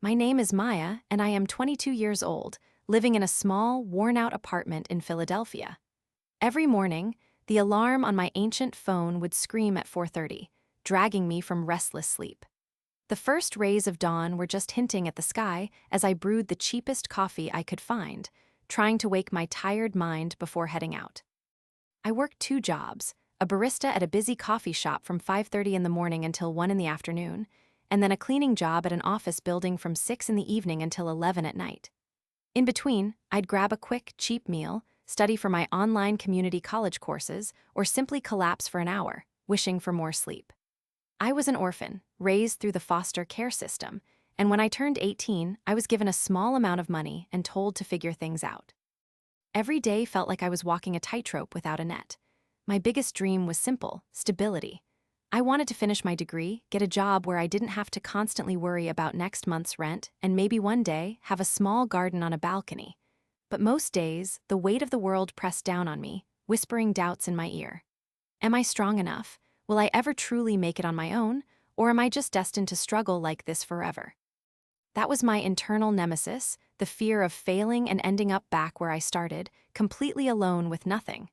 My name is Maya, and I am 22 years old, living in a small, worn-out apartment in Philadelphia. Every morning, the alarm on my ancient phone would scream at 4:30, dragging me from restless sleep. The first rays of dawn were just hinting at the sky as I brewed the cheapest coffee I could find, trying to wake my tired mind before heading out. I worked two jobs, a barista at a busy coffee shop from 5:30 in the morning until 1 in the afternoon, and then a cleaning job at an office building from 6 in the evening until 11 at night. In between, I'd grab a quick, cheap meal, study for my online community college courses, or simply collapse for an hour, wishing for more sleep. I was an orphan, raised through the foster care system, and when I turned 18, I was given a small amount of money and told to figure things out. Every day felt like I was walking a tightrope without a net. My biggest dream was simple: stability. I wanted to finish my degree, get a job where I didn't have to constantly worry about next month's rent, and maybe one day have a small garden on a balcony. But most days, the weight of the world pressed down on me, whispering doubts in my ear. Am I strong enough? Will I ever truly make it on my own? Or am I just destined to struggle like this forever? That was my internal nemesis, the fear of failing and ending up back where I started, completely alone with nothing.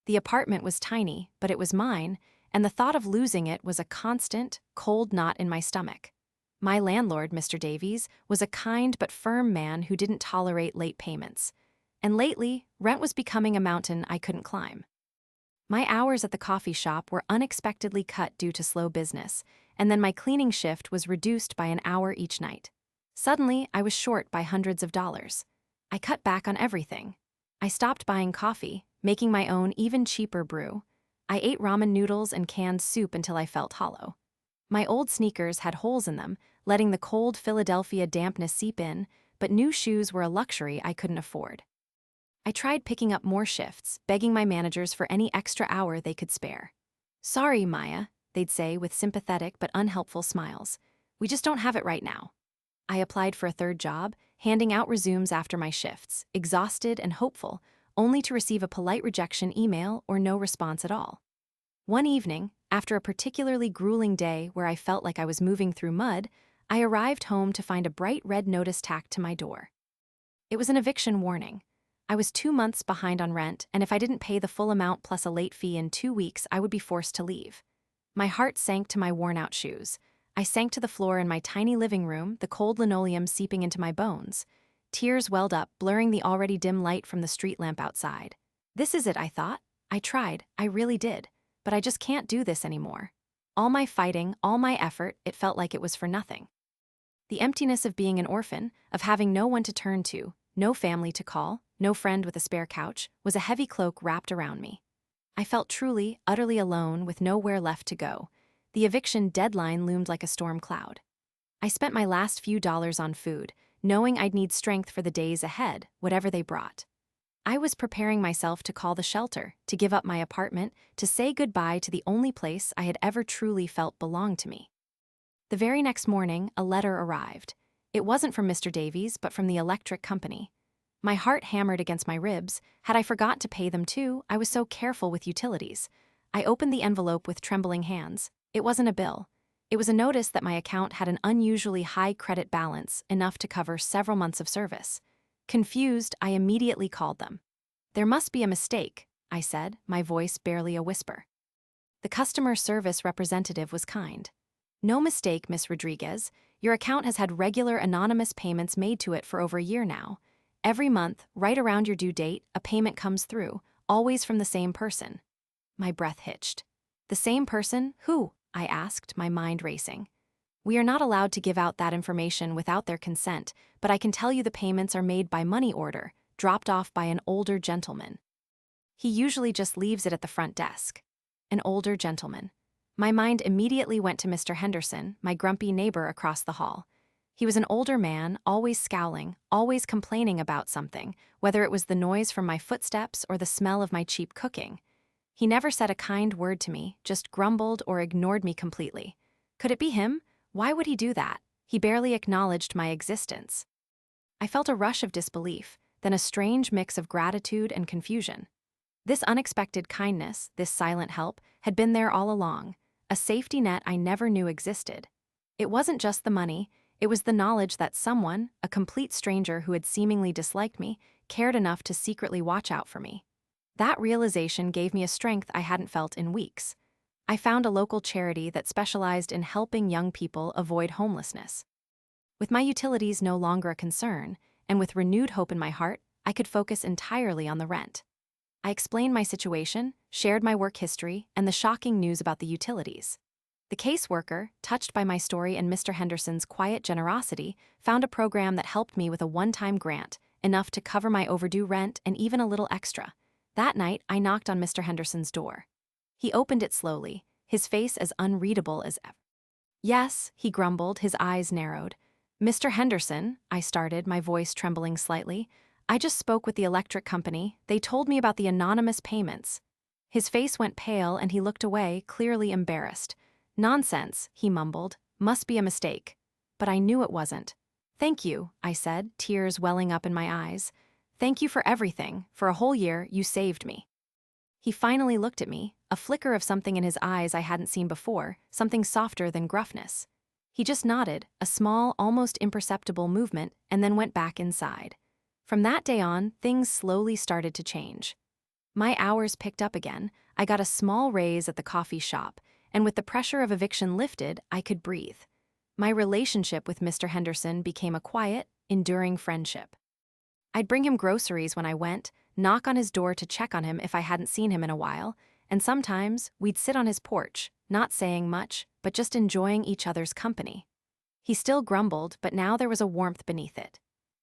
The apartment was tiny, but it was mine, and the thought of losing it was a constant, cold knot in my stomach. My landlord, Mr. Davies, was a kind but firm man who didn't tolerate late payments. And lately, rent was becoming a mountain I couldn't climb. My hours at the coffee shop were unexpectedly cut due to slow business, and then my cleaning shift was reduced by an hour each night. Suddenly, I was short by hundreds of dollars. I cut back on everything. I stopped buying coffee, making my own even cheaper brew. I ate ramen noodles and canned soup until I felt hollow. My old sneakers had holes in them, letting the cold Philadelphia dampness seep in, but new shoes were a luxury I couldn't afford. I tried picking up more shifts, begging my managers for any extra hour they could spare. "Sorry, Maya," they'd say with sympathetic but unhelpful smiles. "We just don't have it right now." I applied for a third job, handing out resumes after my shifts, exhausted and hopeful, only to receive a polite rejection email or no response at all. One evening, after a particularly grueling day where I felt like I was moving through mud, I arrived home to find a bright red notice tacked to my door. It was an eviction warning. I was 2 months behind on rent, and if I didn't pay the full amount plus a late fee in 2 weeks, I would be forced to leave. My heart sank to my worn-out shoes. I sank to the floor in my tiny living room, the cold linoleum seeping into my bones. Tears welled up, blurring the already dim light from the street lamp outside. This is it, I thought. I tried, I really did. But I just can't do this anymore. All my fighting, all my effort, it felt like it was for nothing. The emptiness of being an orphan, of having no one to turn to, no family to call, no friend with a spare couch, was a heavy cloak wrapped around me. I felt truly, utterly alone with nowhere left to go. The eviction deadline loomed like a storm cloud. I spent my last few dollars on food, knowing I'd need strength for the days ahead, whatever they brought. I was preparing myself to call the shelter, to give up my apartment, to say goodbye to the only place I had ever truly felt belonged to me. The very next morning, a letter arrived. It wasn't from Mr. Davies, but from the electric company. My heart hammered against my ribs. Had I forgot to pay them too? I was so careful with utilities. I opened the envelope with trembling hands. It wasn't a bill. It was a notice that my account had an unusually high credit balance, enough to cover several months of service. Confused, I immediately called them. "There must be a mistake," I said, my voice barely a whisper. The customer service representative was kind. "No mistake, Miss Rodriguez. Your account has had regular anonymous payments made to it for over a year now. Every month, right around your due date, a payment comes through, always from the same person." My breath hitched. "The same person? Who?" I asked, my mind racing. "We are not allowed to give out that information without their consent, but I can tell you the payments are made by money order, dropped off by an older gentleman. He usually just leaves it at the front desk." An older gentleman. My mind immediately went to Mr. Henderson, my grumpy neighbor across the hall. He was an older man, always scowling, always complaining about something, whether it was the noise from my footsteps or the smell of my cheap cooking. He never said a kind word to me, just grumbled or ignored me completely. Could it be him? Why would he do that? He barely acknowledged my existence. I felt a rush of disbelief, then a strange mix of gratitude and confusion. This unexpected kindness, this silent help, had been there all along, a safety net I never knew existed. It wasn't just the money, It was the knowledge that someone, a complete stranger who had seemingly disliked me, cared enough to secretly watch out for me. That realization gave me a strength I hadn't felt in weeks. I found a local charity that specialized in helping young people avoid homelessness. With my utilities no longer a concern, and with renewed hope in my heart, I could focus entirely on the rent. I explained my situation, shared my work history, and the shocking news about the utilities. The caseworker, touched by my story and Mr. Henderson's quiet generosity, found a program that helped me with a one-time grant, enough to cover my overdue rent and even a little extra. That night, I knocked on Mr. Henderson's door. He opened it slowly, his face as unreadable as ever. "Yes," he grumbled, his eyes narrowed. "Mr. Henderson," I started, my voice trembling slightly. "I just spoke with the electric company. They told me about the anonymous payments." His face went pale and he looked away, clearly embarrassed. "Nonsense," he mumbled. "Must be a mistake." But I knew it wasn't. "Thank you," I said, tears welling up in my eyes. "Thank you for everything. For a whole year, you saved me." He finally looked at me, a flicker of something in his eyes I hadn't seen before, something softer than gruffness. He just nodded, a small, almost imperceptible movement, and then went back inside. From that day on, things slowly started to change. My hours picked up again, I got a small raise at the coffee shop, and with the pressure of eviction lifted, I could breathe. My relationship with Mr. Henderson became a quiet, enduring friendship. I'd bring him groceries when I went, knock on his door to check on him if I hadn't seen him in a while, and sometimes we'd sit on his porch, not saying much, but just enjoying each other's company. He still grumbled, but now there was a warmth beneath it.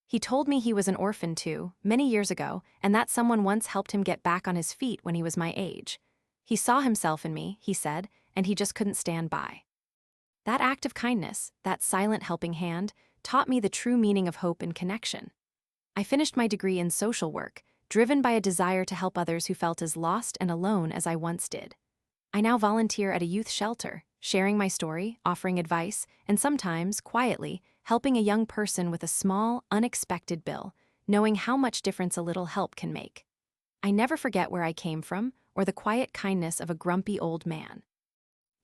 He told me he was an orphan too, many years ago, and that someone once helped him get back on his feet when he was my age. He saw himself in me, he said, and he just couldn't stand by. That act of kindness, that silent helping hand, taught me the true meaning of hope and connection. I finished my degree in social work, driven by a desire to help others who felt as lost and alone as I once did. I now volunteer at a youth shelter, sharing my story, offering advice, and sometimes, quietly, helping a young person with a small, unexpected bill, knowing how much difference a little help can make. I never forget where I came from, or the quiet kindness of a grumpy old man.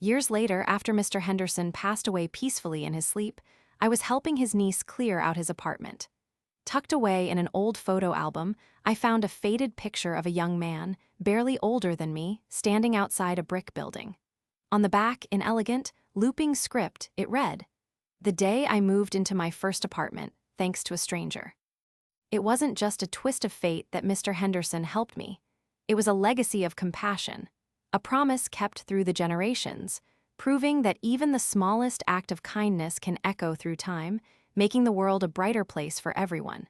Years later, after Mr. Henderson passed away peacefully in his sleep, I was helping his niece clear out his apartment. Tucked away in an old photo album, I found a faded picture of a young man, barely older than me, standing outside a brick building. On the back, in elegant, looping script, it read, "The day I moved into my first apartment, thanks to a stranger." It wasn't just a twist of fate that Mr. Henderson helped me. It was a legacy of compassion, a promise kept through the generations, proving that even the smallest act of kindness can echo through time, making the world a brighter place for everyone.